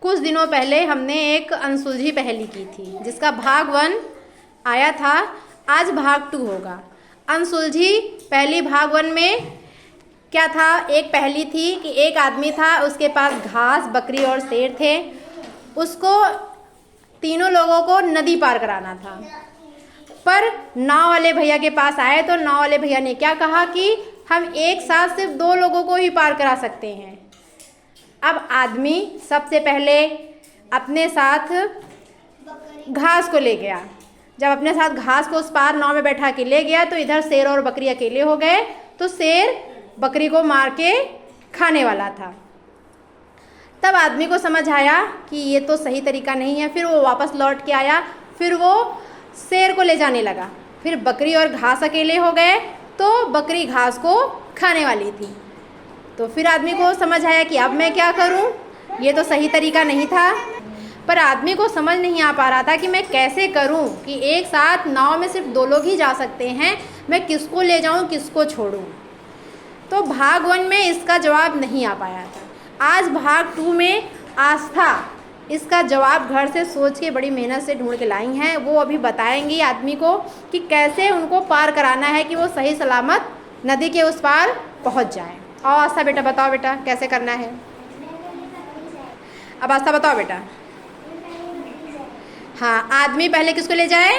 कुछ दिनों पहले हमने एक अनसुलझी पहेली की थी जिसका भाग 1 आया था। आज भाग 2 होगा। अनसुलझी पहली भाग 1 में क्या था, एक पहेली थी कि एक आदमी था, उसके पास घास, बकरी और शेर थे। उसको तीनों लोगों को नदी पार कराना था, पर नाव वाले भैया के पास आए तो नाव वाले भैया ने क्या कहा कि हम एक साथ सिर्फ 2 लोगों को ही पार करा सकते हैं। अब आदमी सबसे पहले अपने साथ घास को ले गया। जब अपने साथ घास को उस पार नाव में बैठा के ले गया तो इधर शेर और बकरी अकेले हो गए, तो शेर बकरी को मार के खाने वाला था। तब आदमी को समझ आया कि ये तो सही तरीका नहीं है। फिर वो वापस लौट के आया, फिर वो शेर को ले जाने लगा। फिर बकरी और घास अकेले हो गए तो बकरी घास को खाने वाली थी। तो फिर आदमी को समझ आया कि अब मैं क्या करूं, ये तो सही तरीका नहीं था। पर आदमी को समझ नहीं आ पा रहा था कि मैं कैसे करूं कि एक साथ नाव में सिर्फ 2 लोग ही जा सकते हैं, मैं किसको ले जाऊं, किसको छोड़ूं। तो भाग 1 में इसका जवाब नहीं आ पाया था। आज भाग 2 में आस्था इसका जवाब घर से सोच के बड़ी मेहनत से ढूंढ के लाई हैं। वो अभी बताएंगी आदमी को कि कैसे उनको पार कराना है कि वो सही सलामत नदी के उस पार पहुंच जाए। और आस्था बेटा बताओ बेटा कैसे करना है। अब आस्था बताओ बेटा। हाँ, आदमी पहले किसको ले जाए,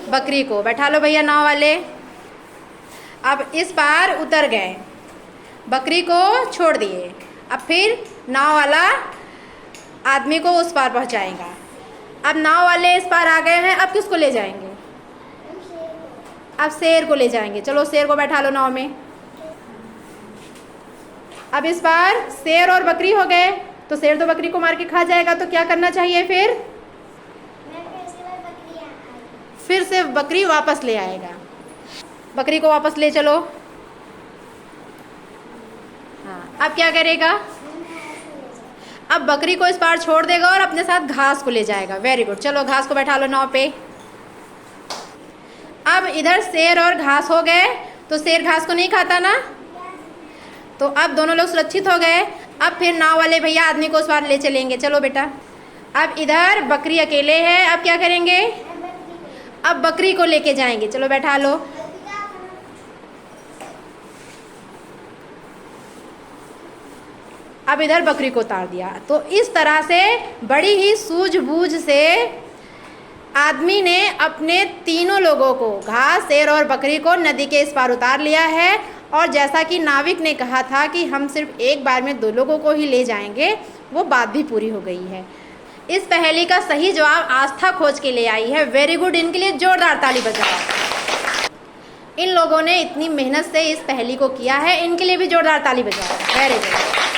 बकरी को। बैठा लो भैया नाव वाले। अब इस पार उतर गए, बकरी को छोड़ दिए। अब फिर नाव वाला आदमी को उस पार पहुंचाएगा। अब नाव वाले इस पार आ गए हैं, अब किसको ले जाएंगे, अब शेर को ले जाएंगे। चलो शेर को बैठा लो नाव में। अब इस बार शेर और बकरी हो गए, तो शेर तो बकरी को मार के खा जाएगा, तो क्या करना चाहिए फिर से बकरी वापस ले आएगा। बकरी को वापस ले चलो। हाँ, अब क्या करेगा, अब बकरी को इस पार छोड़ देगा और अपने साथ घास को ले जाएगा। वेरी गुड, चलो घास को बैठा लो नाव पे। अब इधर शेर और घास हो गए, तो शेर घास को नहीं खाता ना, तो अब दोनों लोग सुरक्षित हो गए। अब फिर नाव वाले भैया आदमी को उस पार ले चलेंगे। चलो बेटा। अब इधर बकरी अकेले है, अब क्या करेंगे, अब बकरी को लेके जाएंगे। चलो बैठा लो। अब इधर बकरी को उतार दिया। तो इस तरह से बड़ी ही सूझबूझ से आदमी ने अपने तीनों लोगों को, घास, शेर और बकरी को, नदी के इस पार उतार लिया है। और जैसा कि नाविक ने कहा था कि हम सिर्फ एक बार में 2 लोगों को ही ले जाएंगे, वो बात भी पूरी हो गई है। इस पहेली का सही जवाब आस्था खोज के ले आई है। वेरी गुड, इनके लिए जोरदार ताली बजाओ। इन लोगों ने इतनी मेहनत से इस पहेली को किया है, इनके लिए भी जोरदार ताली बजाओ। Very good.